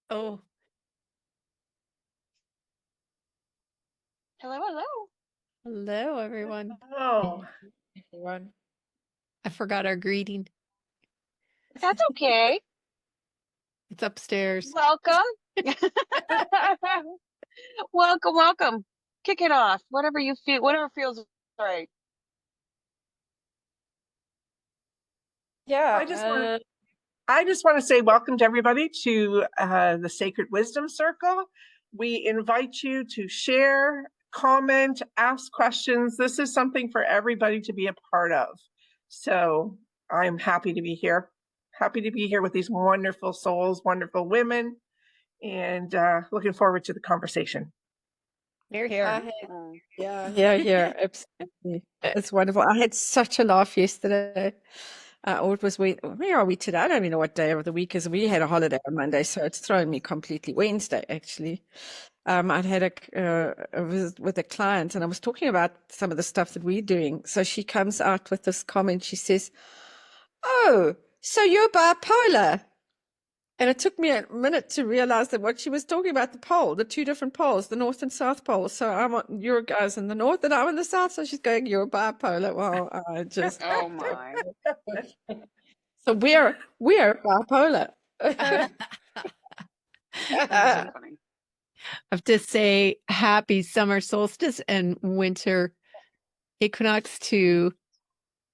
Oh, Hello, hello. hello, everyone. Oh, Everyone. I forgot our greeting. That's okay. It's upstairs. Welcome. Welcome, welcome. Kick it off. Whatever you feel, whatever feels right. I Yeah, just want I just want to say welcome to everybody to the Sacred Wisdom Circle. We invite you to share, comment, ask questions. This is something for everybody to be a part of. So I'm happy to be here. Happy to be here with these wonderful souls, wonderful women, and looking forward to the conversation. Here, I here. had, Mm. yeah, absolutely. It's wonderful. I had such a laugh yesterday. Or it was where are we today? I don't even know what day of the week is. We had a holiday on Monday, so it's thrown me completely. Wednesday, actually. I'd had a visit with a client, and I was talking about some of the stuff that we're doing. So she comes out with this comment. She says, "Oh, so you're bipolar?" And it took me a minute to realize that what she was talking about, the two different poles, the North and South Pole. So you're guys in the North and I'm in the South. So she's going, you're bipolar. Well, I just, Oh my. so we're bipolar. That's too funny. I have to say happy summer solstice and winter equinox to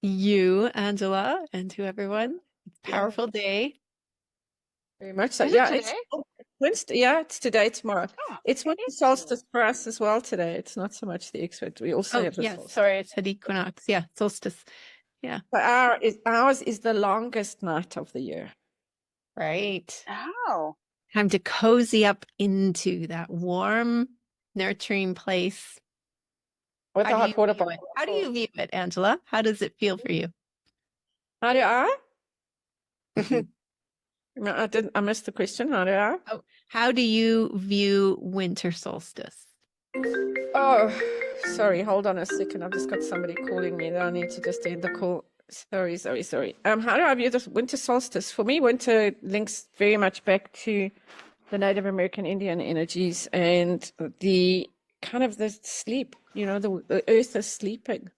you, Angela, and to everyone. It's a powerful day. Very much so. Is it Yeah, today? it's Wednesday. Yeah, it's today, tomorrow. Oh, It's it winter is today. solstice for us as well today. It's not so much the equinox. We also Oh, have the yeah. solstice. Sorry, I said equinox. Yeah, solstice. Yeah, But ours is the longest night of the year. right. Oh. Time to cozy up into that warm, nurturing place. With How a do you hot water view it? bottle, of How do you course. view it, Angela? How does it feel for you? How do I? No, I missed the question. How do I? Oh, how do you view winter solstice? Oh, sorry. Hold on a second. I've just got somebody calling me that I need to just end the call. Sorry. How do I view this winter solstice? For me, winter links very much back to the Native American Indian energies and the kind of the sleep. The earth is sleeping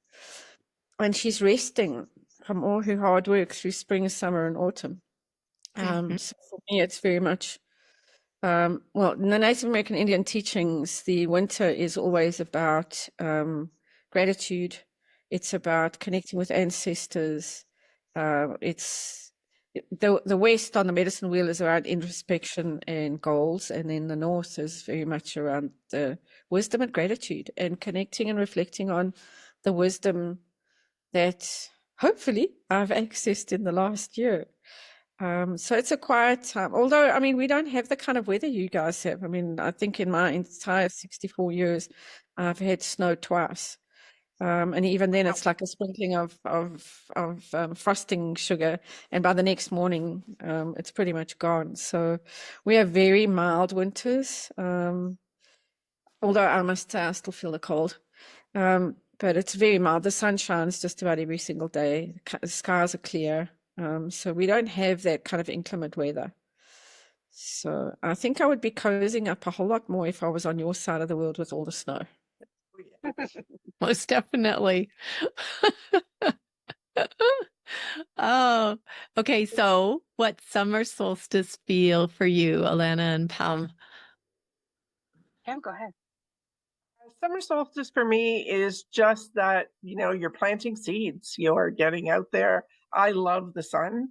and she's resting from all her hard work through spring, summer, and autumn. Mhm. So for me, it's very much well, in the Native American Indian teachings, the winter is always about gratitude. It's about connecting with ancestors. It's the West on the medicine wheel is around introspection and goals, and then the North is very much around the wisdom and gratitude and connecting and reflecting on the wisdom that hopefully I've accessed in the last year. So it's a quiet time. Although, I mean, we don't have the kind of weather you guys have. I mean, I think in my entire 64 years, I've had snow twice. And even then, it's like a sprinkling of frosting sugar, and by the next morning, it's pretty much gone. So we have very mild winters. Although I must say, I still feel the cold. But it's very mild. The sun shines just about every single day. The skies are clear. So we don't have that kind of inclement weather. So I think I would be cozying up a whole lot more if I was on your side of the world with all the snow. Most definitely. Oh, okay. So, what summer solstice feel for you, Alana and Pam? Pam, go ahead. Summer solstice for me is just that, you're planting seeds, you're getting out there. I love the sun.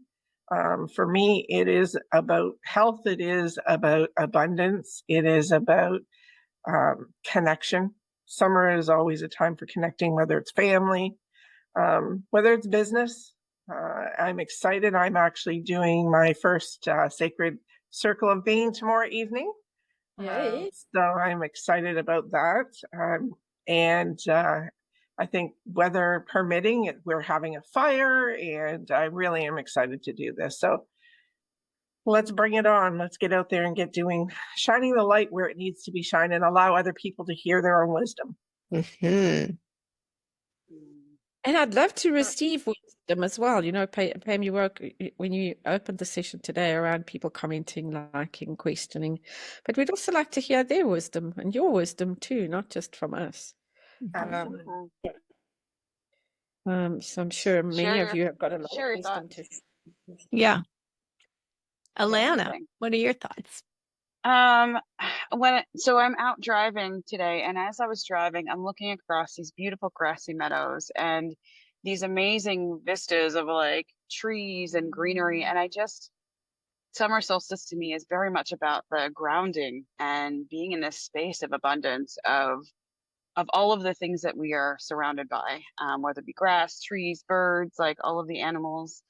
For me, it is about health, it is about abundance, it is about connection. Summer is always a time for connecting, whether it's family, whether it's business. I'm excited. I'm actually doing my first sacred circle of being tomorrow evening. Yay. So I'm excited about that. And I think weather permitting, we're having a fire, and I really am excited to do this. So let's bring it on. Let's get out there and get doing, shining the light where it needs to be shined and allow other people to hear their own wisdom. Mhm. And I'd love to receive wisdom as well. You know, Pam, you work when you opened the session today around people commenting, liking, questioning. But we'd also like to hear their wisdom and your wisdom too, not just from us. Absolutely. So I'm sure many of Share you have got a lot of your wisdom thoughts. to. Yeah. Alana, Amazing. what are your thoughts? So I'm out driving today, and as I was driving, I'm looking across these beautiful grassy meadows and these amazing vistas of like trees and greenery. And summer solstice to me is very much about the grounding and being in this space of abundance of all of the things that we are surrounded by, whether it be grass, trees, birds, like all of the animals.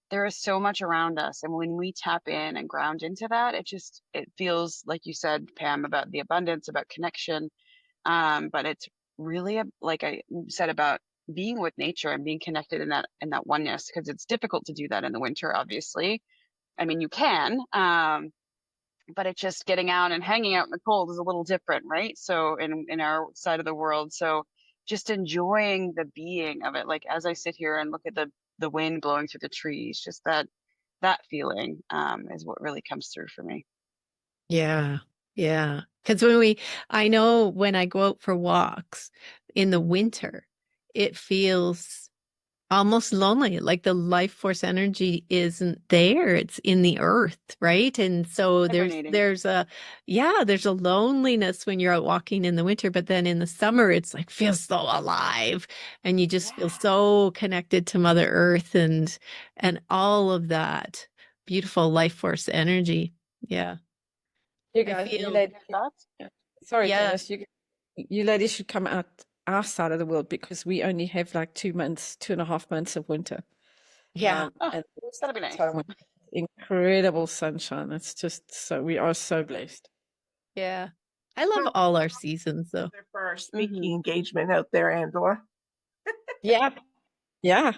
There is so much around us. And when we tap in and ground into that, it feels like you said, Pam, about the abundance, about connection. But it's really like I said about being with nature and being connected in that oneness, because it's difficult to do that in the winter, obviously. I mean, you can, but it's just getting out and hanging out in the cold is a little different, right? So in our side of the world, so just enjoying the being of it, like as I sit here and look at the wind blowing through the trees, just that feeling is what really comes through for me. Yeah. Yeah. Because I know when I go out for walks in the winter, it feels almost lonely, like the life force energy isn't there. It's in the earth, right? And so Hibernating. there's a loneliness when you're out walking in the winter, but then in the summer it's like feels so alive and you just feel so connected to Mother Earth and all of that beautiful life force energy. Yeah. You I guys, you feel ladies, Thoughts? sorry, yeah. Candice, you ladies should come out our side of the world because we only have like 2.5 months of winter. Yeah. Oh, And that'll be nice. so incredible sunshine. It's just we are so blessed. Yeah. I love all our seasons though. For our speaking engagement out there, Angela. Yeah. Yeah.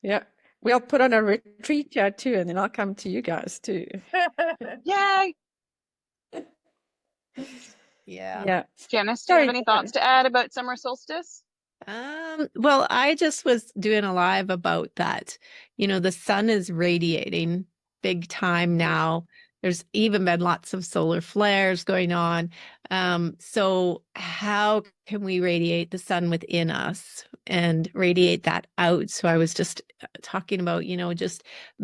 Yeah. We'll put on a retreat here too, and then I'll come to you guys too. Yay! Yeah. Yeah. Janice, do you Sorry, have any thoughts to add about summer solstice? Well, I just was doing a live about that. You know, the sun is radiating big time now. There's even been lots of solar flares going on. So how can we radiate the sun within us and radiate that out? So I was just talking about, just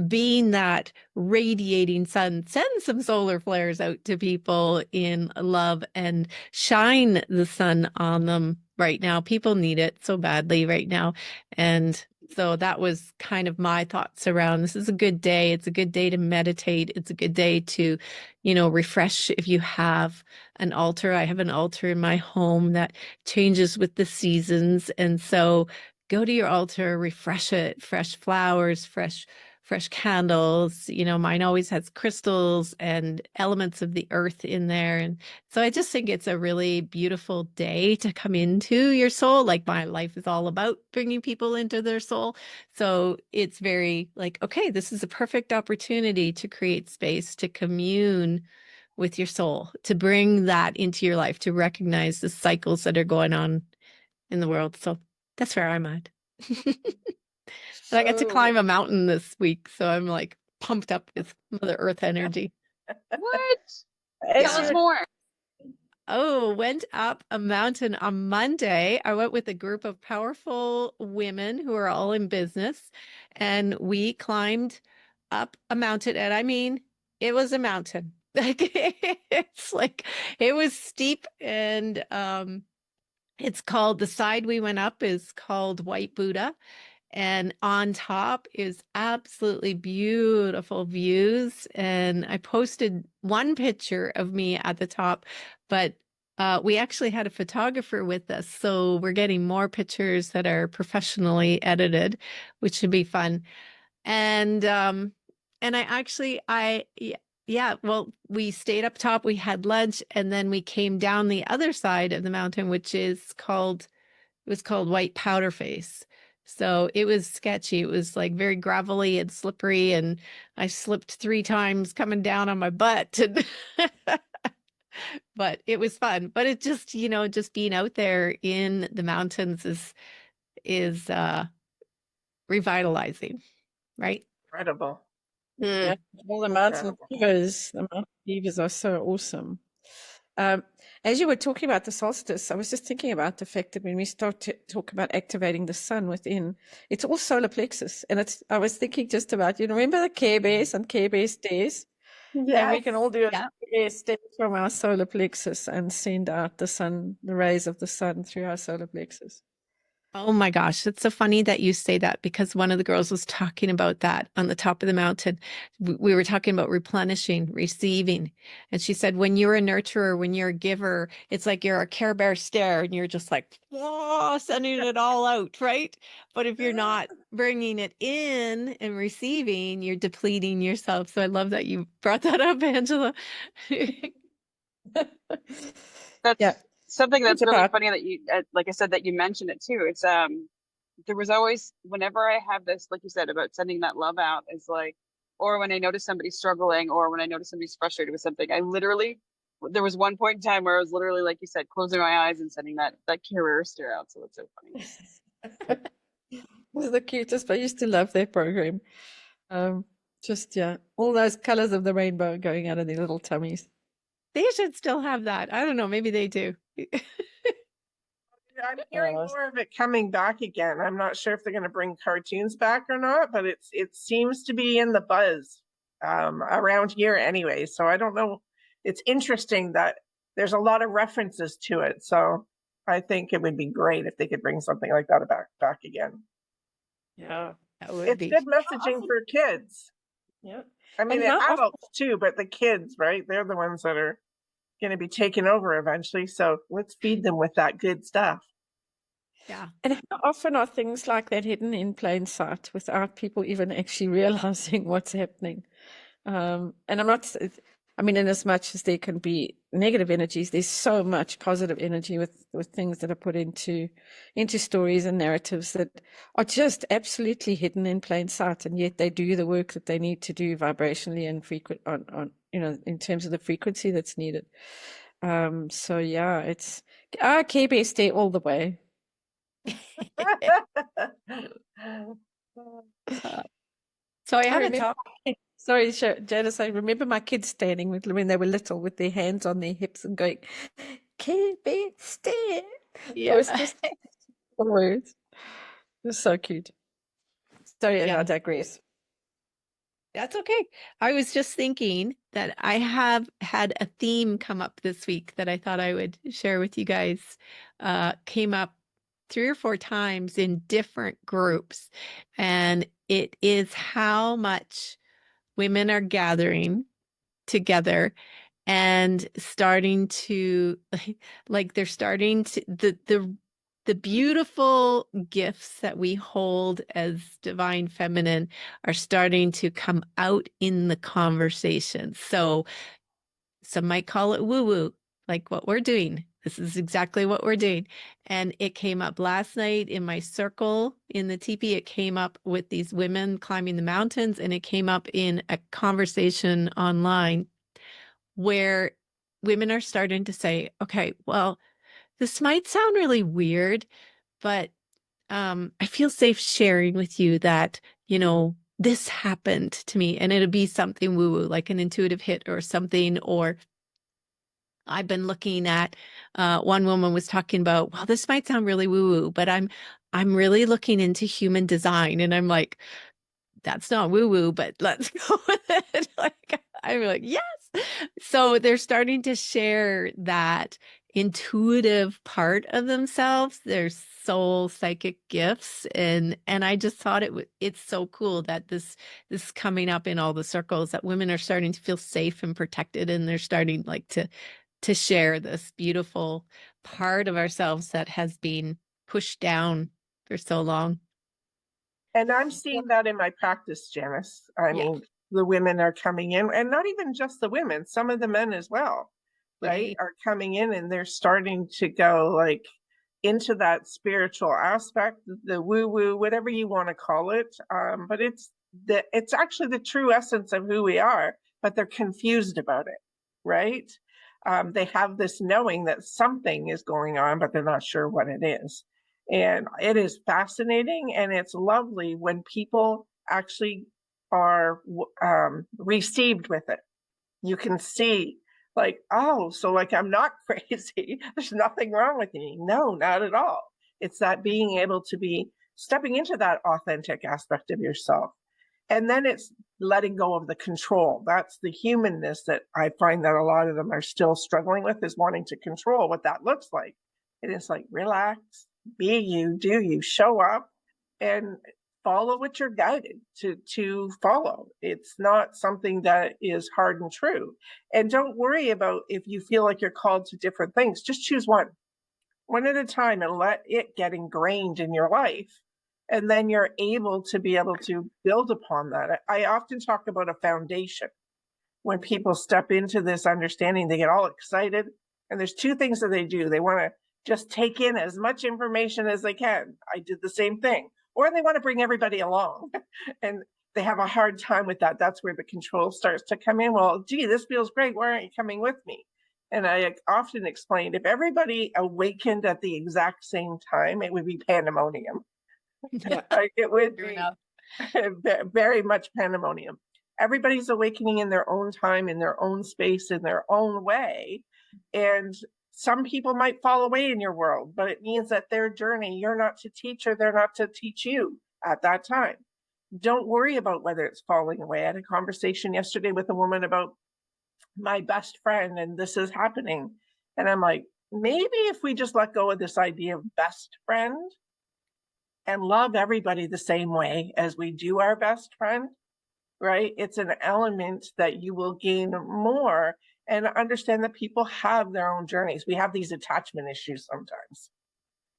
being that radiating sun, send some solar flares out to people in love and shine the sun on them right now. People need it so badly right now. And so that was kind of my thoughts around this is a good day. It's a good day to meditate. It's a good day to, refresh if you have an altar. I have an altar in my home that changes with the seasons. And so go to your altar, refresh it, fresh flowers, fresh candles. Mine always has crystals and elements of the earth in there. And so I just think it's a really beautiful day to come into your soul. Like my life is all about bringing people into their soul. So it's very like, okay, this is a perfect opportunity to create space, to commune with your soul, to bring that into your life, to recognize the cycles that are going on in the world. So that's where I'm at. And I got to climb a mountain this week, so I'm like pumped up with Mother Earth energy. What? As Tell us you're- more. Oh, went up a mountain on Monday. I went with a group of powerful women who are all in business, and we climbed up a mountain. And I mean, it was a mountain. It was steep, and it's called, the side we went up is called White Buddha. And on top is absolutely beautiful views. And I posted one picture of me at the top, but we actually had a photographer with us. So we're getting more pictures that are professionally edited, which should be fun. And well, we stayed up top, we had lunch, and then we came down the other side of the mountain, which is called White Powder Face. So it was sketchy. It was like very gravelly and slippery, and I slipped 3 times coming down on my butt. But it was fun. But it just, just being out there in the mountains is revitalizing, right? Incredible. Yeah, all the mountain Incredible. divas. The mountain divas are so awesome. As you were talking about the solstice, I was just thinking about the fact that when we start to talk about activating the sun within, it's all solar plexus. And I was thinking just about, you remember the Care Bears and Care Bear stairs? And we can all do a Yeah. Care Bear stair from our solar plexus and send out the sun, the rays of the sun through our solar plexus. Oh my gosh, it's so funny that you say that because one of the girls was talking about that on the top of the mountain. We were talking about replenishing, receiving. And she said, when you're a nurturer, when you're a giver, it's like you're a Care Bear stare and you're just like, whoa, sending it all out, right? But if you're not bringing it in and receiving, you're depleting yourself. So I love that you brought that up, Angela. That's Yeah, something it's that's really about funny that you, like I said, that you mentioned it too. It's there was always, whenever I have this, like you said, about sending that love out, is like, or when I notice somebody struggling, or when I notice somebody's frustrated with something, I literally, there was one point in time where I was literally, like you said, closing my eyes and sending that carrier stare out. So it's so funny. They're the cutest. I used to love their program. Just yeah, all those colors of the rainbow going out of their little tummies. They should still have that. I don't know, maybe they do. I'm hearing Oh, more of it coming back again. I'm not sure if they're going to bring cartoons back or not, but it seems to be in the buzz around here anyway. So I don't know. It's interesting that there's a lot of references to it. So I think it would be great if they could bring something like that back again. yeah, That would It's be. good messaging for kids. yeah. I mean, And how often, adults too, but the kids, right? They're the ones that are going to be taken over eventually. So let's feed them with that good stuff. Yeah. and how often are things like that hidden in plain sight without people even actually realizing what's happening? And I'm not, I mean, in as much as there can be negative energies, there's so much positive energy with things that are put into stories and narratives that are just absolutely hidden in plain sight, and yet they do the work that they need to do vibrationally and frequent on in terms of the frequency that's needed. So yeah, it's KBSD all the way. So I I had a remember talk. Sorry, Janice, I remember my kids standing when they were little with their hands on their hips and going, KB, stay. It Yeah. was just words. It was so cute. Sorry, Yeah. I digress. That's okay. I was just thinking that I have had a theme come up this week that I thought I would share with you guys. Came up 3 or 4 times in different groups, and it is how much women are gathering together and starting to like they're starting to the beautiful gifts that we hold as divine feminine are starting to come out in the conversation. So some might call it woo-woo, like what we're doing. This is exactly what we're doing. And it came up last night in my circle in the teepee. It came up with these women climbing the mountains, and it came up in a conversation online where women are starting to say, okay, well, this might sound really weird, but I feel safe sharing with you that, this happened to me, and it'll be something woo-woo, like an intuitive hit or something. Or I've been looking at, one woman was talking about, well, this might sound really woo-woo, but I'm really looking into human design. And I'm like, that's not woo-woo, but let's go with it. Like, I'm like, yes. So they're starting to share that intuitive part of themselves, their soul psychic gifts. And I just thought it's so cool that this is coming up in all the circles, that women are starting to feel safe and protected, and they're starting like to share this beautiful part of ourselves that has been pushed down for so long. And I'm seeing that in my practice, Janice. I Yeah. mean, the women are coming in, and not even just the women, some of the men as well, right? Yay. Are coming in and they're starting to go like into that spiritual aspect, the woo-woo, whatever you want to call it. But it's actually the true essence of who we are, but they're confused about it, right? They have this knowing that something is going on, but they're not sure what it is. And it is fascinating, and it's lovely when people actually are received with it. You can see, like, oh, so like I'm not crazy. There's nothing wrong with me. No, not at all. It's that being able to be stepping into that authentic aspect of yourself. And then it's letting go of the control. That's the humanness that I find that a lot of them are still struggling with, is wanting to control what that looks like. And it's like, relax, be you, do you, show up and follow what you're guided to follow. It's not something that is hard and true. And don't worry about if you feel like you're called to different things. Just choose one at a time, and let it get ingrained in your life. And then you're able to build upon that. I often talk about a foundation. When people step into this understanding, they get all excited. And there's two things that they do. They want to just take in as much information as they can. I did the same thing. Or they want to bring everybody along. And they have a hard time with that. That's where the control starts to come in. Well, gee, this feels great. Why aren't you coming with me? And I often explained, if everybody awakened at the exact same time, it would be pandemonium. Yeah. It would True be enough. very much pandemonium. Everybody's awakening in their own time, in their own space, in their own way. And some people might fall away in your world, but it means that their journey, you're not to teach, or they're not to teach you at that time. Don't worry about whether it's falling away. I had a conversation yesterday with a woman about my best friend, and this is happening. And I'm like, maybe if we just let go of this idea of best friend and love everybody the same way as we do our best friend, right? It's an element that you will gain more, and understand that people have their own journeys. We have these attachment issues sometimes,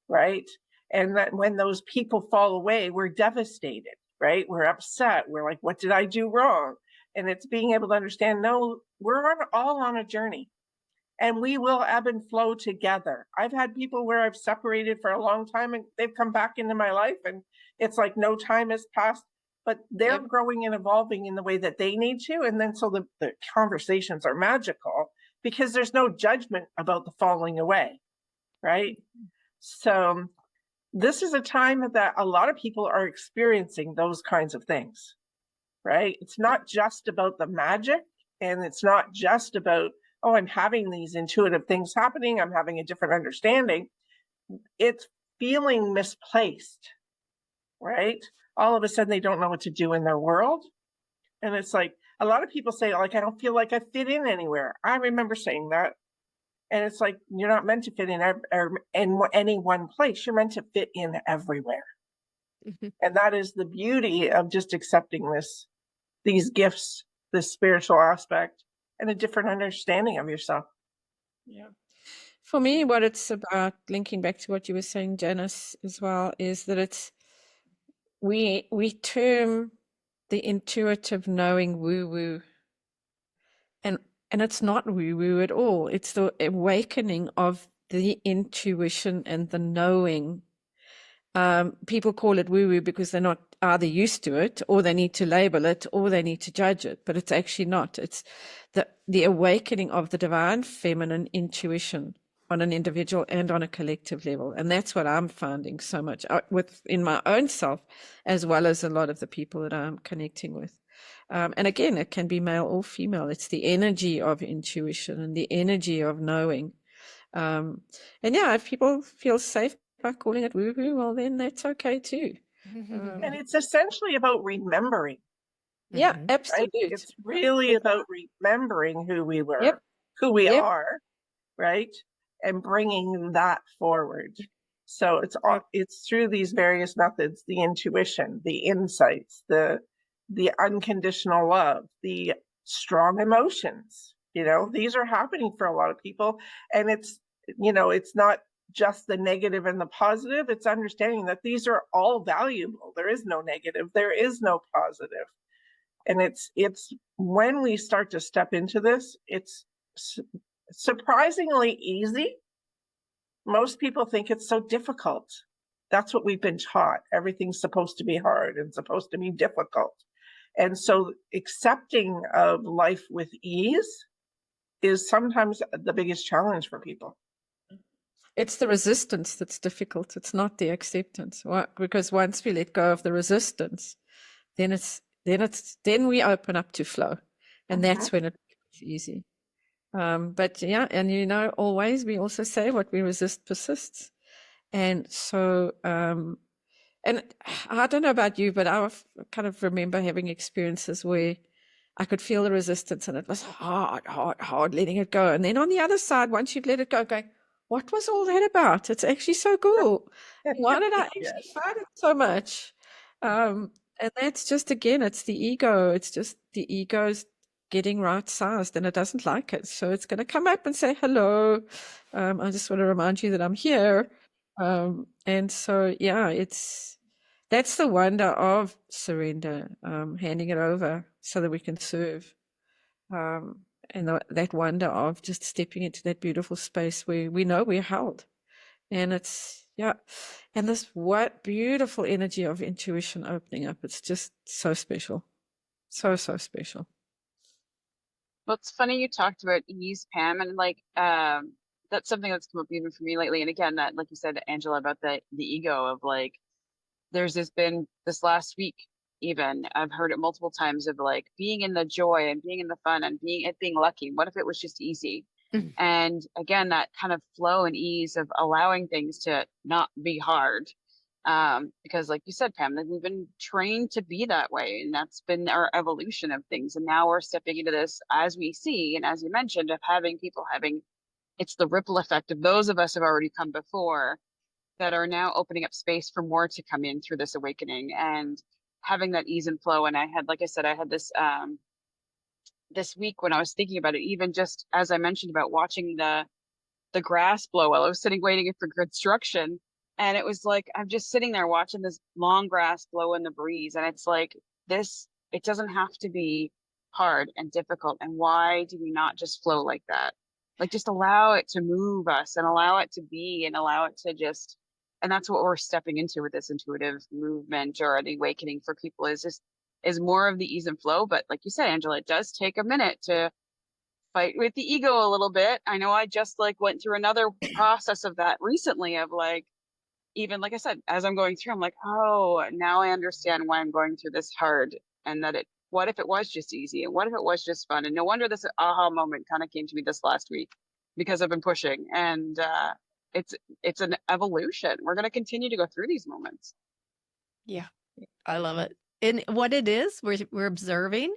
right? And that when those people fall away, we're devastated, right? We're upset. We're like, what did I do wrong? And it's being able to understand, no, we're all on a journey, and we will ebb and flow together. I've had people where I've separated for a long time, and they've come back into my life, and it's like no time has passed, but they're growing and evolving in the way that they need to. And then so the conversations are magical, because there's no judgment about the falling away, right? So this is a time that a lot of people are experiencing those kinds of things, right? It's not just about the magic, and it's not just about, oh, I'm having these intuitive things happening, I'm having a different understanding. It's feeling misplaced, right? All of a sudden they don't know what to do in their world. And it's like, a lot of people say, like, I don't feel like I fit in anywhere. I remember saying that. And it's like, you're not meant to fit in any one place. You're meant to fit in everywhere. And that is the beauty of just accepting these gifts, this spiritual aspect, and a different understanding of yourself. Yeah. For me, what it's about, linking back to what you were saying, Janice, as well, is that we term the intuitive knowing woo-woo, and it's not woo-woo at all. It's the awakening of the intuition and the knowing. People call it woo-woo because they're not either used to it, or they need to label it, or they need to judge it, but it's actually not. It's the awakening of the divine feminine intuition on an individual and on a collective level. And that's what I'm finding so much in my own self, as well as a lot of the people that I'm connecting with. And again, it can be male or female. It's the energy of intuition and the energy of knowing. And yeah, if people feel safe by calling it woo-woo, well, then that's okay too. And it's essentially about remembering. Yeah, Mhm. absolutely. Right? It's really about remembering who we were, Yep. who we Yep. are, right? And bringing that forward. So it's through these various methods: the intuition, the insights, the unconditional love, the strong emotions. These are happening for a lot of people, and it's not just the negative and the positive. It's understanding that these are all valuable. There is no negative, there is no positive. And it's when we start to step into this, it's surprisingly easy. Most people think it's so difficult. That's what we've been taught. Everything's supposed to be hard and supposed to be difficult. And so accepting of life with ease is sometimes the biggest challenge for people. It's the resistance that's difficult. It's not the acceptance. Because once we let go of the resistance, then we open up to flow, and that's when it's easy. But yeah, and always we also say what we resist persists. And so, and I don't know about you, but I kind of remember having experiences where I could feel the resistance and it was hard letting it go. And then on the other side, once you've let it go, going, what was all that about? It's actually so cool. Why did I actually find it so much? And that's just, again, it's the ego. It's just the ego's getting right sized and it doesn't like it. So it's going to come up and say, hello. I just want to remind you that I'm here. And so, yeah, that's the wonder of surrender, handing it over so that we can serve. And that wonder of just stepping into that beautiful space where we know we're held. And and this what beautiful energy of intuition opening up. It's just so special. So special. Well, it's funny you talked about ease, Pam, and like that's something that's come up even for me lately. And again, that, like you said, Angela, about the ego of like, there's been this last week, even I've heard it multiple times of like being in the joy and being in the fun and being lucky. What if it was just easy? And again, that kind of flow and ease of allowing things to not be hard. Because like you said, Pam, that we've been trained to be that way, and that's been our evolution of things. And now we're stepping into this, as we see, and as you mentioned, of having people it's the ripple effect of those of us who have already come before that are now opening up space for more to come in through this awakening and having that ease and flow. And I had, like I said, I had this this week when I was thinking about it, even just as I mentioned about watching the grass blow while I was sitting waiting for construction. And it was like, I'm just sitting there watching this long grass blow in the breeze. And it's like it doesn't have to be hard and difficult. And why do we not just flow like that? Like just allow it to move us and allow it to be and allow it to just, and that's what we're stepping into with this intuitive movement or the awakening for people is more of the ease and flow. But like you said, Angela, it does take a minute to fight with the ego a little bit. I know I just like went through another process of that recently of like, even like I said, as I'm going through, I'm like, oh, now I understand why I'm going through this hard, and that what if it was just easy, and what if it was just fun? And no wonder this aha moment kind of came to me this last week because I've been pushing, and it's an evolution. We're going to continue to go through these moments. Yeah, I love it. And what it is, we're observing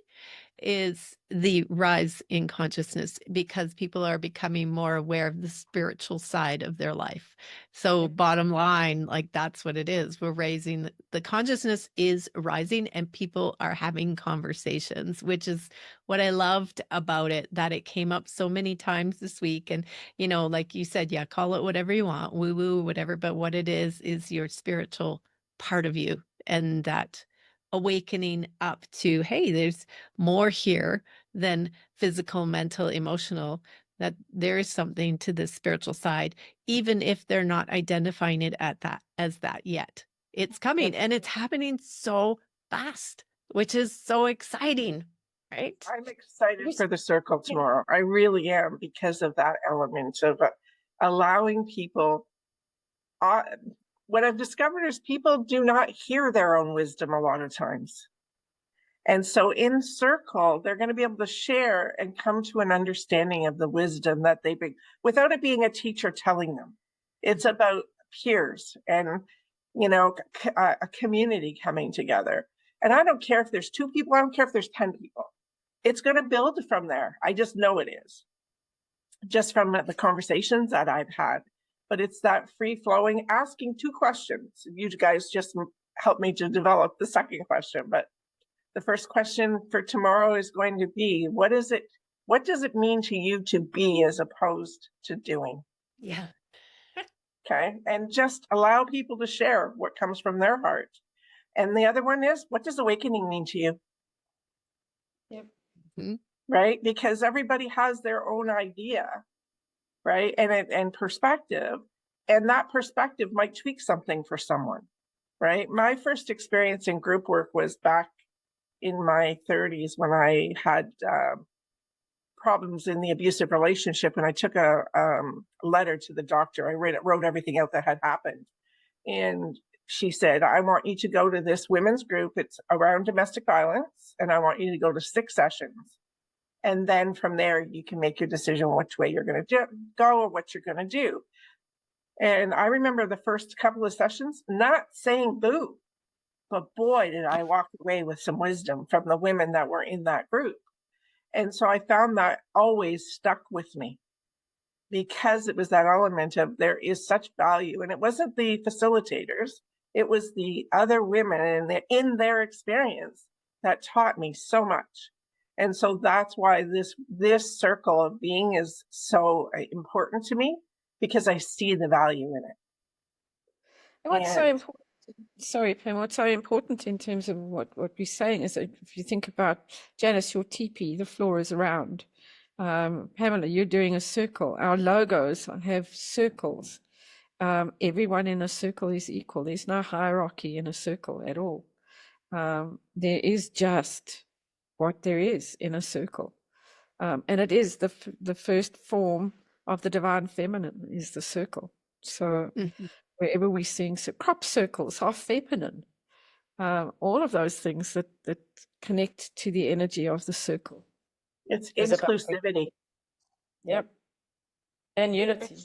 is the rise in consciousness because people are becoming more aware of the spiritual side of their life. So bottom line, like that's what it is. We're raising the consciousness is rising and people are having conversations, which is what I loved about it, that it came up so many times this week. And, like you said, yeah, call it whatever you want, woo woo, whatever. But what it is your spiritual part of you, and that awakening up to, hey, there's more here than physical, mental, emotional, that there is something to the spiritual side, even if they're not identifying it as that yet. It's coming and it's happening so fast, which is so exciting, right? I'm excited for the circle tomorrow. I really am, because of that element of allowing people. What I've discovered is people do not hear their own wisdom a lot of times. And so in circle, they're going to be able to share and come to an understanding of the wisdom that they bring without it being a teacher telling them. It's about peers and, a community coming together. And I don't care if there's 2 people, I don't care if there's 10 people. It's going to build from there. I just know it is, just from the conversations that I've had. But it's that free flowing, asking 2 questions. You guys just helped me to develop the second question. But the first question for tomorrow is going to be, what does it mean to you to be as opposed to doing? Yeah. Okay. And just allow people to share what comes from their heart. And the other one is, what does awakening mean to you? Yep. Mm-hmm. Right? Because everybody has their own idea, right? And perspective. And that perspective might tweak something for someone, right? My first experience in group work was back in my 30s when I had problems in the abusive relationship, and I took a letter to the doctor. I wrote everything out that had happened. And she said, I want you to go to this women's group. It's around domestic violence. And I want you to go to 6 sessions. And then from there, you can make your decision which way you're going to go or what you're going to do. And I remember the first couple of sessions not saying boo, but boy, did I walk away with some wisdom from the women that were in that group. And so I found that always stuck with me, because it was that element of there is such value. And it wasn't the facilitators, it was the other women and in their experience that taught me so much. And so that's why this circle of being is so important to me, because I see the value in it. And what's so And important, sorry, Pam, what's so important in terms of what we're saying is that if you think about, Janice, your teepee, the floor is round. Pamela, you're doing a circle. Our logos have circles. Everyone in a circle is equal. There's no hierarchy in a circle at all. There is just what there is in a circle. And it is the first form of the divine feminine is the circle. So wherever we're seeing crop circles, half feminine, all of those things that connect to the energy of the circle. it's It's about- inclusivity. Yep. And unity.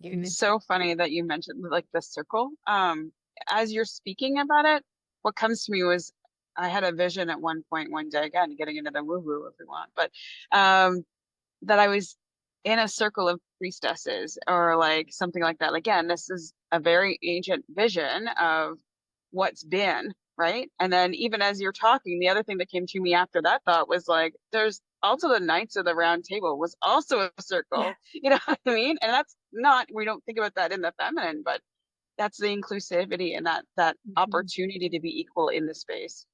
It's so funny that you mentioned like the circle. As you're speaking about it, what comes to me was I had a vision at one point one day, again, getting into the woo-woo if we want, but that I was in a circle of priestesses or like something like that. Again, this is a very ancient vision of what's been, right? And then even as you're talking, the other thing that came to me after that thought was like, there's also the Knights of the Round Table was also a circle. Yeah. You know what I mean? And that's not, we don't think about that in the feminine, but that's the inclusivity and that opportunity to be equal in the space.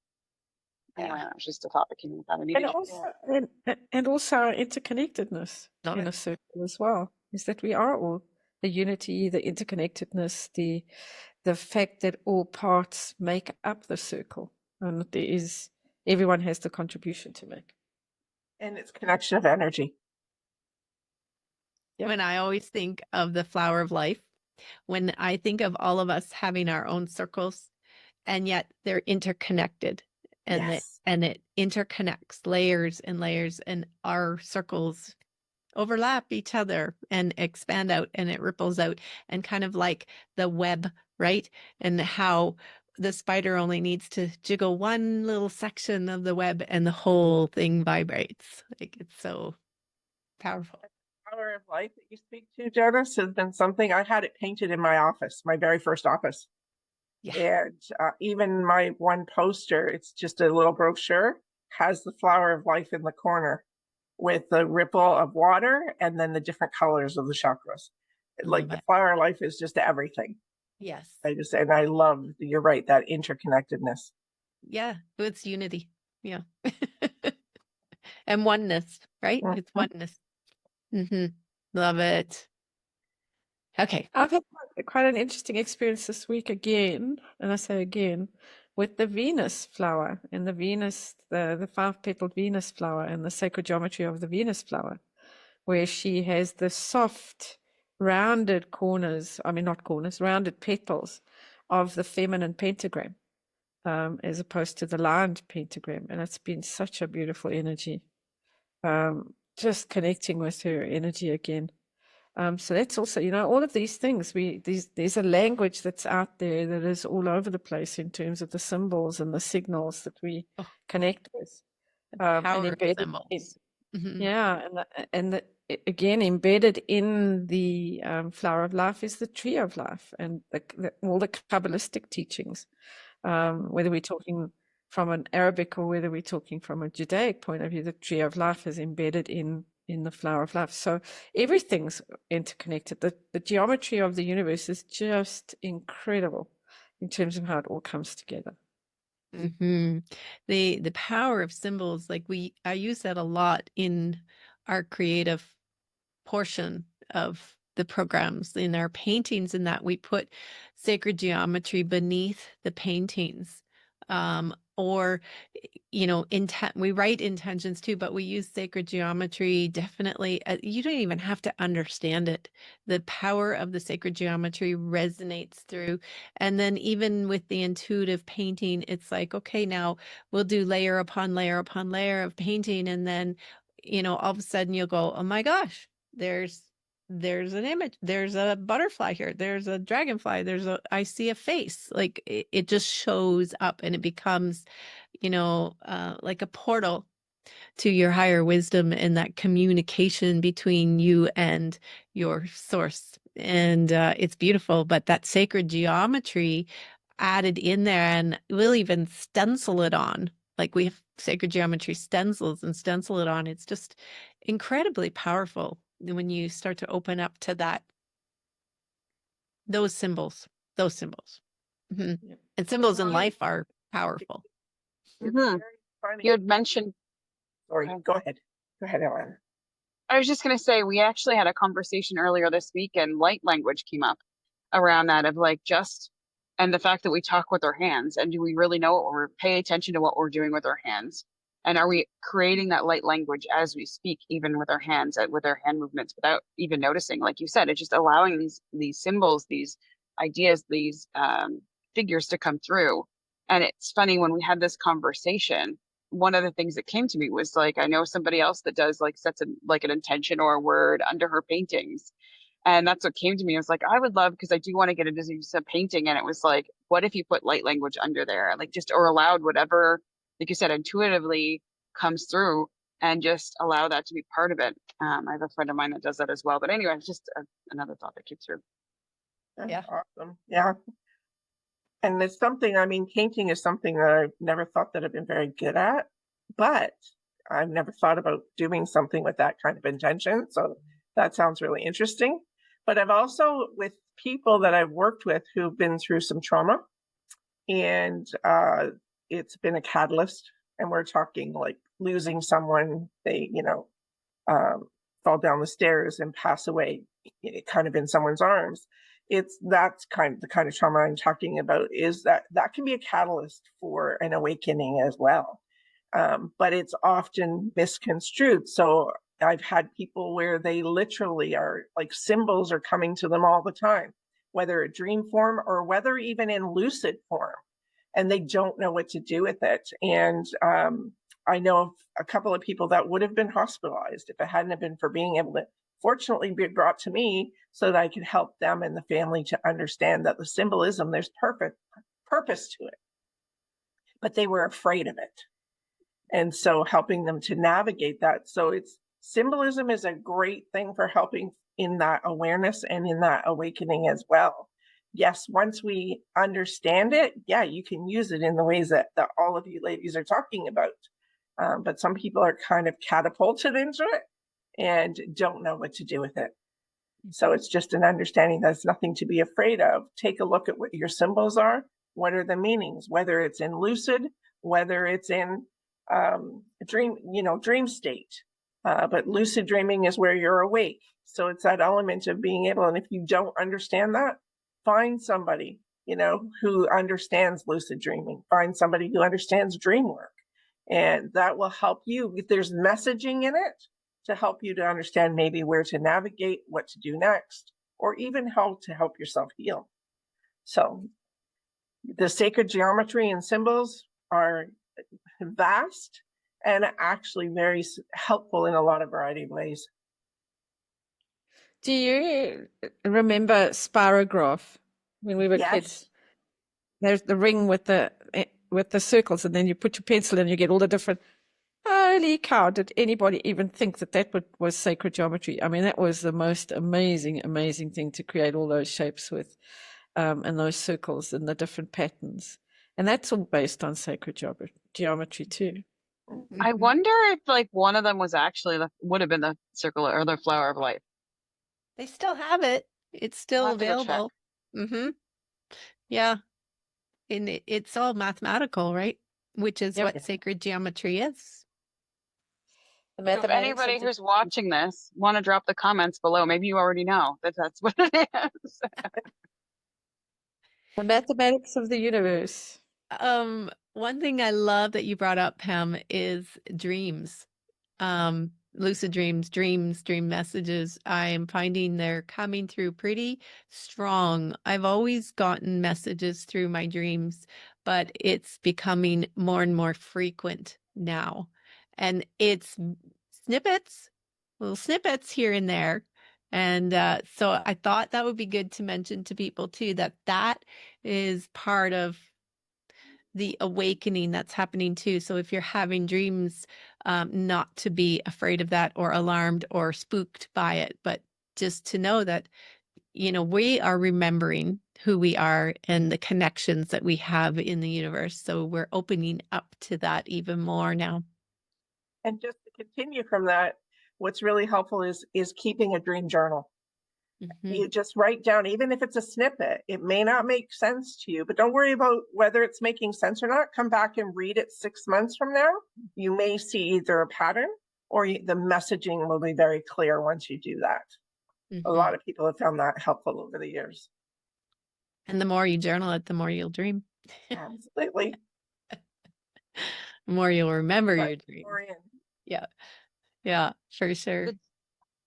Anyway, that was just a thought that came with that. I needed And to also, and also our interconnectedness Love in it. a circle as well, is that we are all the unity, the interconnectedness, the fact that all parts make up the circle, and there is everyone has the contribution to make. And it's connection of energy. Yep. When I always think of the flower of life, when I think of all of us having our own circles, and yet they're interconnected, and Yes. it interconnects layers and layers, and our circles overlap each other and expand out, and it ripples out, and kind of like the web, right? And how the spider only needs to jiggle one little section of the web and the whole thing vibrates. Like, it's so powerful. Power of life that you speak to, Janice, has been something I had it painted in my office, my very first office. Yeah. And even my one poster, it's just a little brochure, has the flower of life in the corner with the ripple of water and then the different colors of the chakras. Like Love the it. flower of life is just everything. Yes. And I love, you're right, that interconnectedness. Yeah. It's unity. Yeah. And oneness, right? It's Mhm. oneness. Love it. Okay. I've had quite an interesting experience this week again, and I say again, with the Venus flower and the Venus, the 5-petaled Venus flower and the sacred geometry of the Venus flower, where she has the soft, rounded corners, I mean, not corners, rounded petals of the feminine pentagram, as opposed to the lined pentagram. And it's been such a beautiful energy. Just connecting with her energy again. So that's also, all of these things, there's a language that's out there that is all over the place in terms of the symbols and the signals that we connect with. And Power embedded symbols. yeah, again, embedded in the flower of life is the tree of life and all the Kabbalistic teachings, whether we're talking from an Arabic or whether we're talking from a Judaic point of view, the tree of life is embedded in the flower of life. So everything's interconnected. The geometry of the universe is just incredible in terms of how it all comes together. The power of symbols, like I use that a lot in our creative portion of the programs, in our paintings, in that we put sacred geometry beneath the paintings, or we write intentions too, but we use sacred geometry definitely. You don't even have to understand it. The power of the sacred geometry resonates through. And then even with the intuitive painting, it's like, okay, now we'll do layer upon layer upon layer of painting. And then, all of a sudden you'll go, oh my gosh, there's an image, there's a butterfly here, there's a dragonfly, I see a face. Like it just shows up and it becomes like a portal to your higher wisdom and that communication between you and your source. And it's beautiful, but that sacred geometry added in there, and we'll even stencil it on. Like we have sacred geometry stencils and stencil it on. It's just incredibly powerful when you start to open up to those symbols. Mhm. Yep. And symbols in life are powerful. It's Mhm. very funny. You had mentioned, Sorry, Okay. go ahead. Go ahead, Ellen. I was just going to say, we actually had a conversation earlier this week and light language came up around that of like and the fact that we talk with our hands, and do we really know what we're pay attention to what we're doing with our hands? And are we creating that light language as we speak, even with our hands, with our hand movements, without even noticing? Like you said, it's just allowing these symbols, these ideas, these figures to come through. And it's funny, when we had this conversation, one of the things that came to me was like, I know somebody else that does like sets like an intention or a word under her paintings. And that's what came to me. I was like, I would love, because I do want to get into some painting. And it was like, what if you put light language under there? Like or allowed whatever, like you said, intuitively comes through, and just allow that to be part of it. I have a friend of mine that does that as well. But anyway, it's just another thought that came through. That's Yeah. awesome. Yeah. And it's something, painting is something that I've never thought that I've been very good at, but I've never thought about doing something with that kind of intention. So that sounds really interesting. But I've also, with people that I've worked with who've been through some trauma, and it's been a catalyst. And we're talking like losing someone, they, fall down the stairs and pass away, kind of in someone's arms. That's kind of the kind of trauma I'm talking about, is that can be a catalyst for an awakening as well. But it's often misconstrued. So I've had people where they literally are like, symbols are coming to them all the time, whether a dream form or whether even in lucid form, and they don't know what to do with it. And I know of a couple of people that would have been hospitalized if it hadn't been for being able to fortunately be brought to me so that I could help them and the family to understand that the symbolism, there's purpose to it, but they were afraid of it. And so helping them to navigate that. So symbolism is a great thing for helping in that awareness and in that awakening as well. Yes, once we understand it, yeah, you can use it in the ways that all of you ladies are talking about. But some people are kind of catapulted into it and don't know what to do with it. So it's just an understanding that it's nothing to be afraid of. Take a look at what your symbols are. What are the meanings? Whether it's in lucid, whether it's in dream state. But lucid dreaming is where you're awake. So it's that element of being able, and if you don't understand that, find somebody, who understands lucid dreaming. Find somebody who understands dream work. And that will help you. If there's messaging in it to help you to understand maybe where to navigate, what to do next, or even how to help yourself heal. So the sacred geometry and symbols are vast and actually very helpful in a lot of variety of ways. Do you remember spirograph when we were Yes. kids? There's the ring with the circles, and then you put your pencil in and you get all the different. Holy cow, did anybody even think that was sacred geometry? I mean, that was the most amazing thing to create all those shapes with, and those circles and the different patterns. And that's all based on sacred geometry too. I Mhm. wonder if like one of them was actually would have been the circle or the flower of life. They still have it. It's I'll still have to go check. available. Mm-hmm. Yeah. And it's all mathematical, right? Which is Yep. what sacred geometry is. The So if mathematics anybody of the who's watching this want to drop the comments below, maybe you already know that that's what it is. the mathematics of the universe. One thing I love that you brought up, Pam, is dreams. Lucid dreams, dream messages. I am finding they're coming through pretty strong. I've always gotten messages through my dreams, but it's becoming more and more frequent now. And it's snippets, little snippets here and there. And so I thought that would be good to mention to people too, that that is part of the awakening that's happening too. So if you're having dreams, not to be afraid of that or alarmed or spooked by it, but just to know that, we are remembering who we are and the connections that we have in the universe. So we're opening up to that even more now. And just to continue from that, what's really helpful is keeping a dream journal. Mhm. You just write down, even if it's a snippet, it may not make sense to you, but don't worry about whether it's making sense or not. Come back and read it 6 months from now. You may see either a pattern or the messaging will be very clear once you do that. A lot of people have found that helpful over the years. And the more you journal it, the more you'll dream. Absolutely. The more you'll remember your Right. dream. More in. Yeah. Yeah, for sure.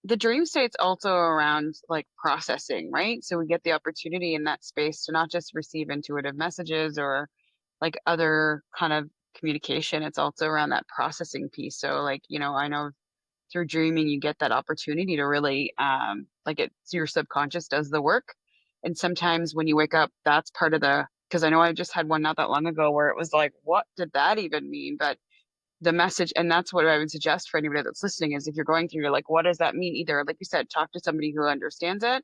The dream state's also around like processing, right? So we get the opportunity in that space to not just receive intuitive messages or like other kind of communication. It's also around that processing piece. So like, I know through dreaming you get that opportunity to really like it's your subconscious does the work. And sometimes when you wake up, that's part of because I know I just had one not that long ago where it was like, what did that even mean? But the message, and that's what I would suggest for anybody that's listening, is if you're going through, you're like, what does that mean? Either, like you said, talk to somebody who understands it,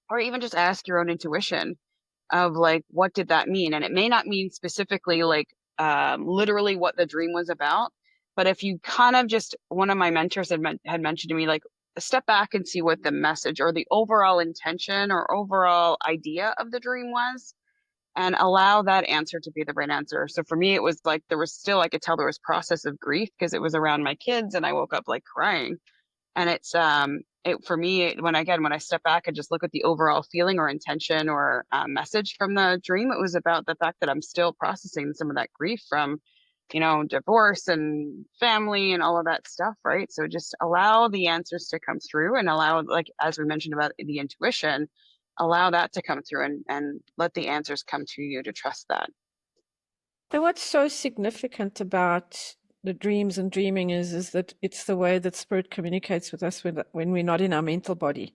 or even just ask your own intuition of like, what did that mean? And it may not mean specifically like literally what the dream was about, but if you kind of just, one of my mentors had mentioned to me, like, step back and see what the message or the overall intention or overall idea of the dream was, and allow that answer to be the right answer. So for me, it was like there was still, I could tell there was process of grief because it was around my kids and I woke up like crying. And it's for me, when I step back and just look at the overall feeling or intention or message from the dream, it was about the fact that I'm still processing some of that grief from, divorce and family and all of that stuff, right? So just allow the answers to come through and allow, like, as we mentioned about the intuition, allow that to come through and let the answers come to you to trust that. So what's so significant about the dreams and dreaming is that it's the way that spirit communicates with us when we're not in our mental body.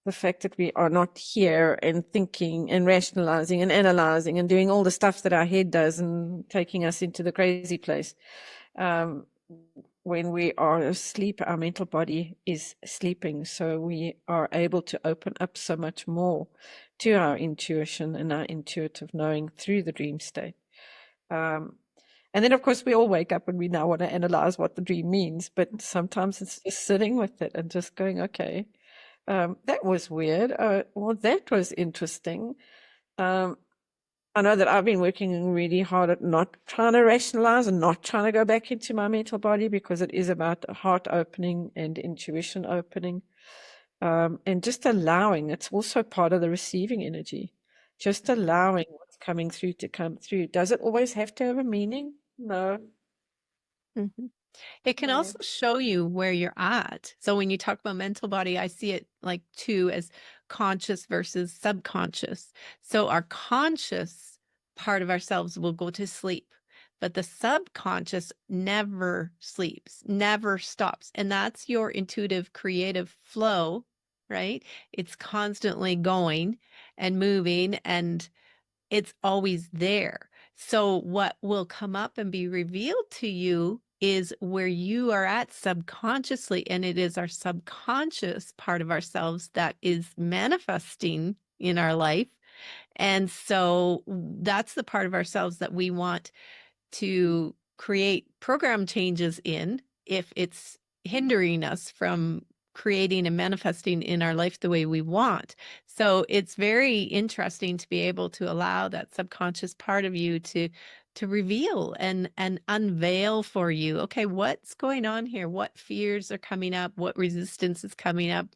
The fact that we are not here and thinking and rationalizing and analyzing and doing all the stuff that our head does and taking us into the crazy place. When we are asleep, our mental body is sleeping. So we are able to open up so much more to our intuition and our intuitive knowing through the dream state. And then, of course, we all wake up and we now want to analyze what the dream means. But sometimes it's just sitting with it and just going, okay, that was weird. Well, that was interesting. I know that I've been working really hard at not trying to rationalize and not trying to go back into my mental body, because it is about heart opening and intuition opening, and just allowing. It's also part of the receiving energy, just allowing what's coming through to come through. Does it always have to have a meaning? No. Mhm. It can also show you where you're at. So when you talk about mental body, I see it like too as conscious versus subconscious. So our conscious part of ourselves will go to sleep, but the subconscious never sleeps, never stops. And that's your intuitive creative flow, right? It's constantly going and moving, and it's always there. So what will come up and be revealed to you is where you are at subconsciously, and it is our subconscious part of ourselves that is manifesting in our life. And so that's the part of ourselves that we want to create program changes in if it's hindering us from creating and manifesting in our life the way we want. So it's very interesting to be able to allow that subconscious part of you to reveal and unveil for you, okay, what's going on here? What fears are coming up? What resistance is coming up?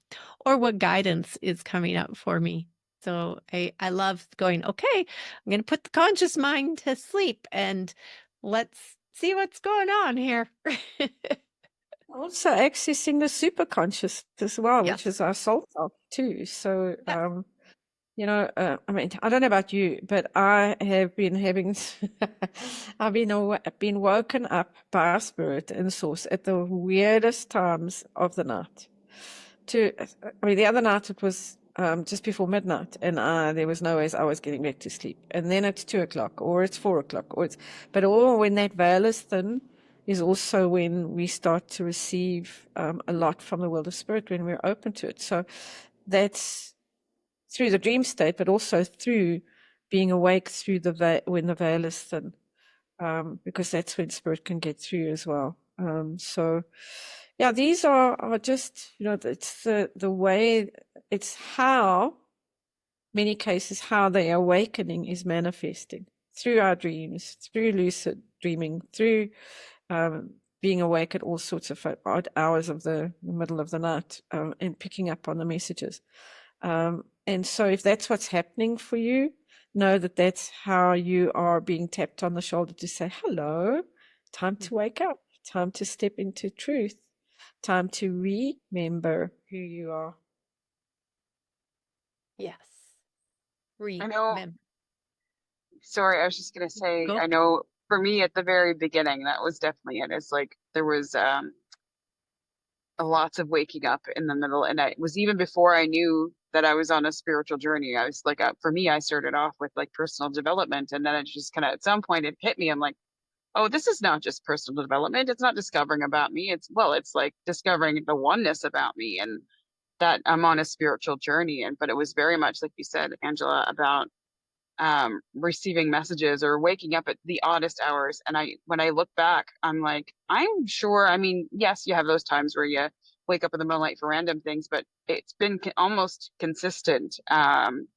Or what guidance is coming up for me? So I love going, okay, I'm going to put the conscious mind to sleep and let's see what's going on here. Also accessing the superconscious as well, which Yes. is our soul self too. So, you know, I mean, I don't know about you, but I have been having, I've been woken up by spirit and source at the weirdest times of the night. I mean, the other night it was just before midnight, and there was no ways I was getting back to sleep. And then it's 2 o'clock, or it's 4 o'clock, but all when that veil is thin is also when we start to receive a lot from the world of spirit when we're open to it. So that's through the dream state, but also through being awake through when the veil is thin, because that's when spirit can get through as well. So yeah, these are just, you know, it's the way, it's how, many cases, how the awakening is manifesting through our dreams, through lucid dreaming, through being awake at all sorts of odd hours of the middle of the night, and picking up on the messages. And so if that's what's happening for you, know that that's how you are being tapped on the shoulder to say, hello, time to wake up, time to step into truth, time to remember who you are. Yes. I know. Remember. Sorry, I was just gonna say, Go. I know for me at the very beginning, that was definitely it. It's like there was lots of waking up in the middle, and it was even before I knew that I was on a spiritual journey. I was like, for me, I started off with like personal development, and then it just kind of at some point it hit me. I'm like, oh, this is not just personal development. It's not discovering about me. It's like discovering the oneness about me, and that I'm on a spiritual journey. But it was very much like you said, Angela, about receiving messages or waking up at the oddest hours. And when I look back, I'm like, I'm sure, I mean, yes, you have those times where you wake up in the middle of the night for random things, but it's been almost consistent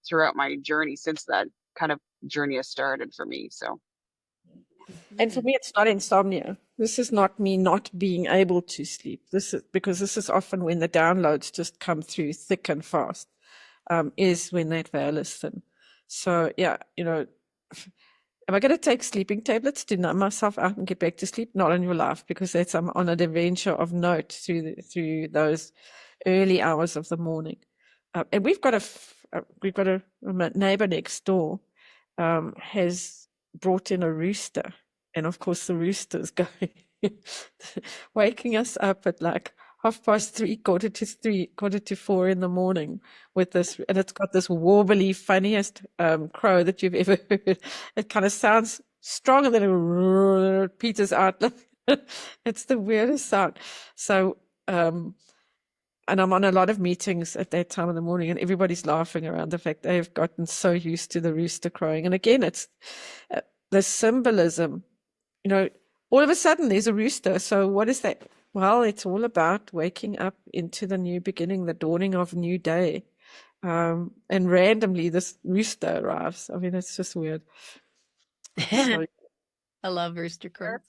throughout my journey since that kind of journey has started for me. So And for me, it's not insomnia. This is not me not being able to sleep. This is often when the downloads just come through thick and fast, is when that veil is thin. So yeah, you know, am I going to take sleeping tablets to numb myself out and get back to sleep? Not in your life, because I'm on an adventure of note through those early hours of the morning. And we've got a neighbor next door, has brought in a rooster, and of course the rooster's going waking us up at like 3:30, 3:45, 4 in the morning with this, and it's got this warbly, funniest crow that you've ever heard. It kind of sounds stronger than it peters out. It's the weirdest sound. So and I'm on a lot of meetings at that time of the morning, and everybody's laughing around the fact they've gotten so used to the rooster crowing. And again, it's the symbolism, you know, all of a sudden there's a rooster. So what is that? Well, it's all about waking up into the new beginning, the dawning of a new day. And randomly this rooster arrives. I mean, it's just weird. So, I love rooster crows.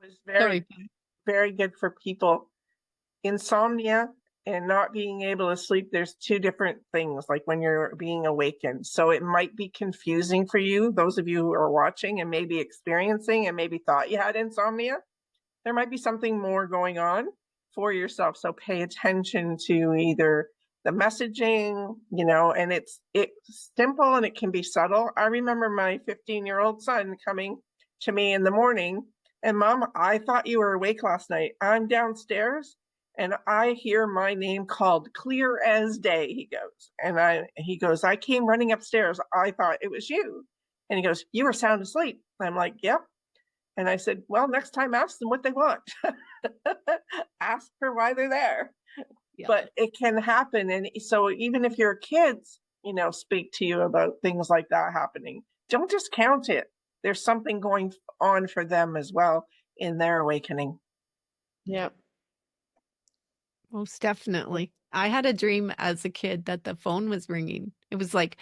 It was very, very good for people. Insomnia and not being able to sleep, there's two different things, like when you're being awakened. So it might be confusing for you, those of you who are watching and maybe experiencing and maybe thought you had insomnia. There might be something more going on for yourself. So pay attention to either the messaging, you know, and it's simple and it can be subtle. I remember my 15-year-old son coming to me in the morning and, Mom, I thought you were awake last night. I'm downstairs and I hear my name called clear as day, he goes. And he goes, I came running upstairs. I thought it was you. And he goes, you were sound asleep. I'm like, yep. And I said, well, next time ask them what they want. Ask for why they're there. Yeah. But it can happen. And so even if your kids, you know, speak to you about things like that happening, don't discount it. There's something going on for them as well in their awakening. yeah. Most definitely. I had a dream as a kid that the phone was ringing. It was like,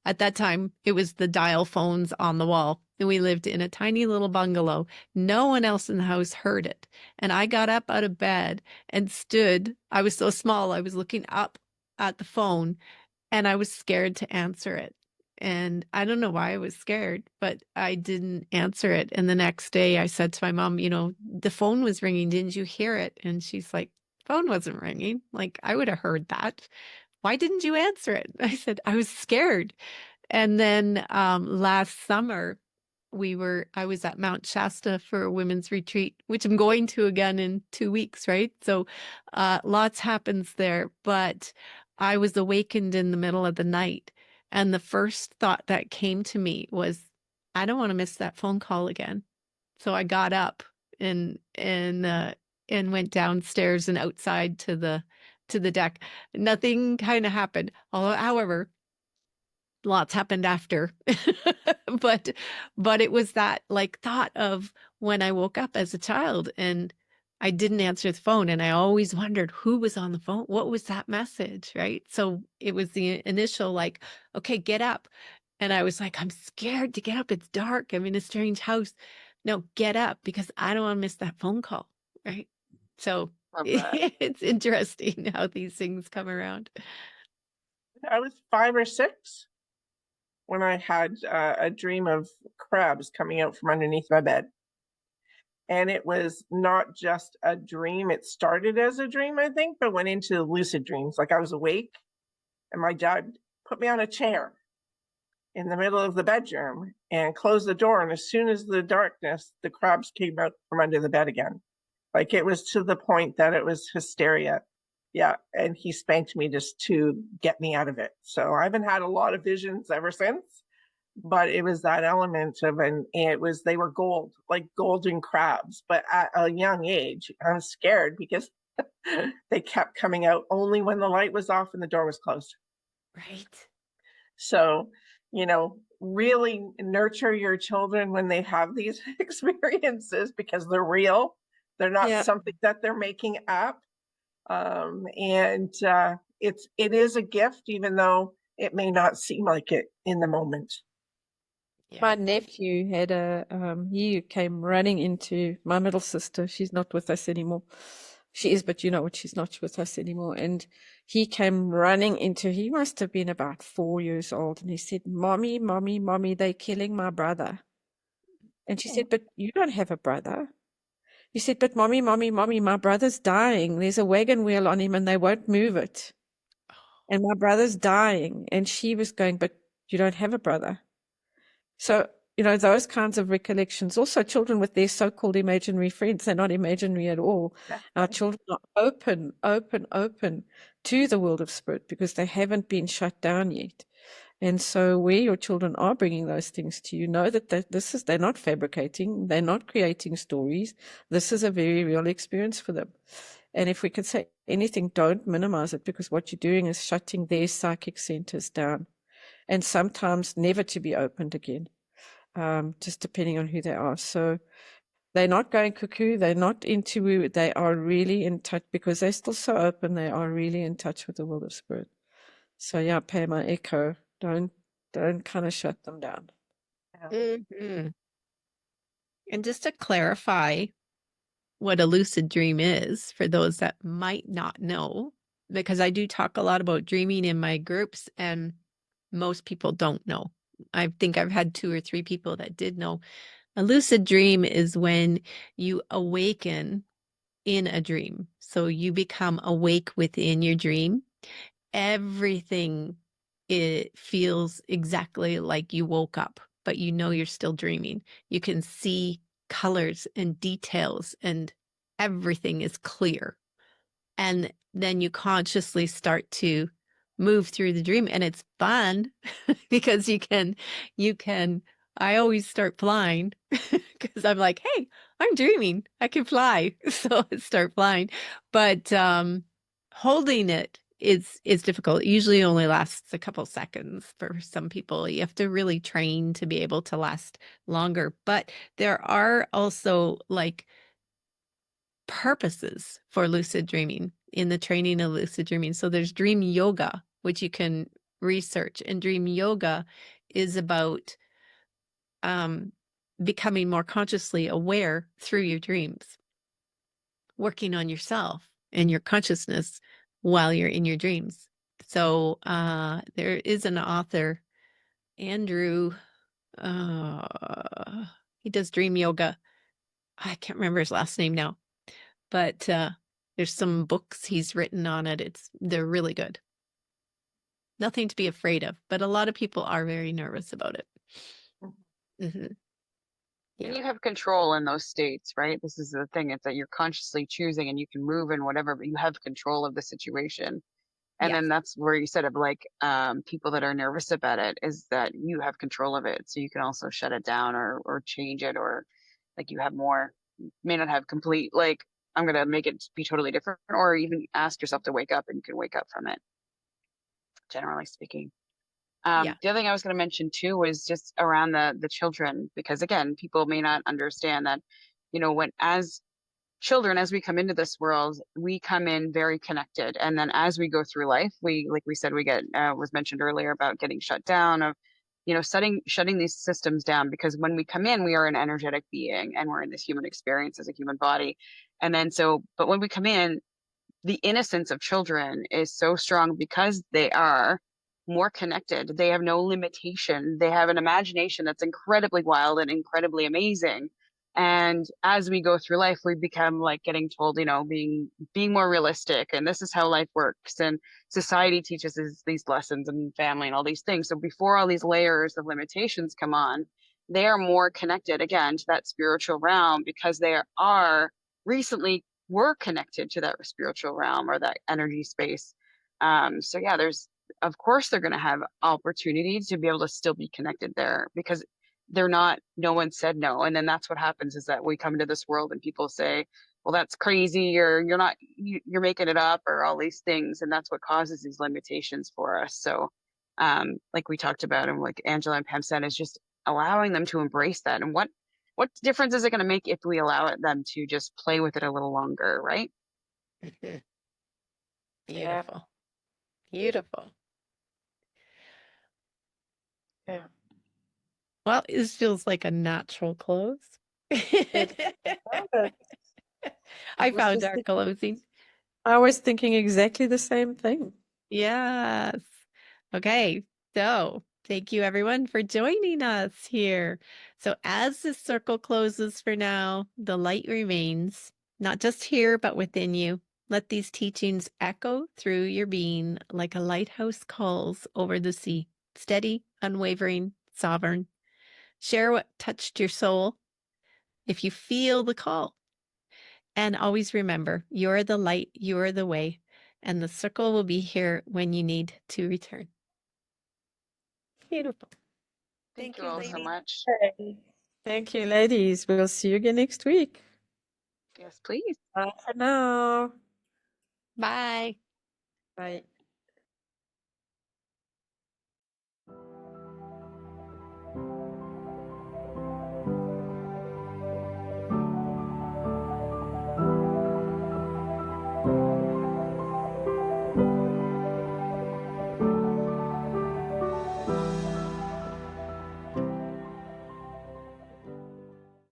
at that time, it was the dial phones on the wall. And we lived in a tiny little bungalow. No one else in the house heard it. And I got up out of bed and stood. I was so small, I was looking up at the phone. and I was scared to answer it. And I don't know why I was scared, but I didn't answer it. And the next day I said to my mom, the phone was ringing. Didn't you hear it? And she's like, phone wasn't ringing. Like, I would have heard that. Why didn't you answer it? I said, I was scared. And then last summer, I was at Mount Shasta for a women's retreat, which I'm going to again in 2 weeks, right? So lots happens there. But I was awakened in the middle of the night. And the first thought that came to me was, I don't want to miss that phone call again. So I got up and went downstairs and outside to the deck. Nothing kind of happened. However, lots happened after. but it was that like thought of when I woke up as a child and I didn't answer the phone, and I always wondered who was on the phone. What was that message, right? So it was the initial like, okay, get up. And I was like, I'm scared to get up. It's dark. I'm in a strange house. No, get up because I don't want to miss that phone call, right? So Love that. it's interesting how these things come around. I was 5 or 6 when I had a dream of crabs coming out from underneath my bed. And it was not just a dream. It started as a dream, I think, but went into lucid dreams. Like I was awake and my dad put me on a chair in the middle of the bedroom and closed the door. And as soon as the darkness, the crabs came out from under the bed again. Like it was to the point that it was hysteria. Yeah. And he spanked me just to get me out of it. So I haven't had a lot of visions ever since, but it was that element of they were gold, like golden crabs. But at a young age, I was scared because they kept coming out only when the light was off and the door was closed. Right. So, really nurture your children when they have these experiences because they're real. They're not Yeah. something that they're making up. It is a gift, even though it may not seem like it in the moment. My nephew had he came running into my middle sister. She's not with us anymore. She is, but she's not with us anymore. And he came running he must have been about 4 years old. And he said, Mommy, Mommy, Mommy, they're killing my brother. And she said, but you don't have a brother. He said, but Mommy, Mommy, Mommy, my brother's dying. There's a wagon wheel on him and they won't move it. And my brother's dying. And she was going, but you don't have a brother. So, those kinds of recollections. Also, children with their so-called imaginary friends, they're not imaginary at all. Our children are open to the world of spirit because they haven't been shut down yet. And so where your children are bringing those things to you, know that they're not fabricating, they're not creating stories. This is a very real experience for them. And if we could say anything, don't minimize it, because what you're doing is shutting their psychic centers down, and sometimes never to be opened again, just depending on who they are. So they're not going cuckoo, they're not into, they are really in touch, because they're still so open, they are really in touch with the world of spirit. So yeah, pay my echo. Don't kind of shut them down. Mm-hmm. And just to clarify what a lucid dream is for those that might not know, because I do talk a lot about dreaming in my groups and most people don't know. I think I've had 2 or 3 people that did know. A lucid dream is when you awaken in a dream. So you become awake within your dream. Everything, it feels exactly like you woke up, but you're still dreaming. You can see colors and details and everything is clear. And then you consciously start to move through the dream, and it's fun because you can I always start flying because I'm like, hey, I'm dreaming, I can fly. So I start flying. But holding it is difficult. It usually only lasts a couple seconds for some people. You have to really train to be able to last longer. But there are also like purposes for lucid dreaming in the training of lucid dreaming. So there's dream yoga, which you can research, and dream yoga is about becoming more consciously aware through your dreams, working on yourself and your consciousness while you're in your dreams. So there is an author, Andrew, he does dream yoga. I can't remember his last name now, but there's some books he's written on it. They're really good. Nothing to be afraid of, but a lot of people are very nervous about it. Mm-hmm. And Yeah. you have control in those states, right? This is the thing. It's that you're consciously choosing and you can move and whatever, but you have control of the situation. And Yes. then that's where you said of like people that are nervous about it is that you have control of it. So you can also shut it down or change it, or like you have more, may not have complete, like, I'm going to make it be totally different, or even ask yourself to wake up and you can wake up from it, generally speaking. Yeah. The other thing I was going to mention too was just around the children, because again, people may not understand that, you know, when as children, as we come into this world, we come in very connected, and then as we go through life, we, like we said, we get was mentioned earlier about getting shut down, of, you know, shutting these systems down, because when we come in, we are an energetic being and we're in this human experience as a human body, and then but when we come in, the innocence of children is so strong because they are more connected. They have no limitation. They have an imagination that's incredibly wild and incredibly amazing. And as we go through life, we become like getting told, you know, being more realistic, and this is how life works. And society teaches us these lessons, and family and all these things. So before all these layers of limitations come on, they are more connected again to that spiritual realm, because they are recently were connected to that spiritual realm or that energy space. So yeah, of course they're going to have opportunities to be able to still be connected there, because they're not, no one said no. And then that's what happens, is that we come into this world and people say, well, that's crazy, or you're not, you're making it up, or all these things. And that's what causes these limitations for us. So like we talked about, and like Angela and Pam said, is just allowing them to embrace that. And what difference is it going to make if we allow them to just play with it a little longer, right? Beautiful. Beautiful. Yeah. Well, this feels like a natural close. I was found just our closing. I was thinking exactly the same thing. Yes. Okay. So thank you everyone for joining us here. So as the circle closes for now, the light remains, not just here, but within you. Let these teachings echo through your being like a lighthouse calls over the sea, steady, unwavering, sovereign. Share what touched your soul if you feel the call. And always remember, you're the light, you're the way, and the circle will be here when you need to return. Beautiful. Thank you all so much. Okay. Thank you, ladies. We'll see you again next week. Yes, please. Bye for now. Bye. Bye.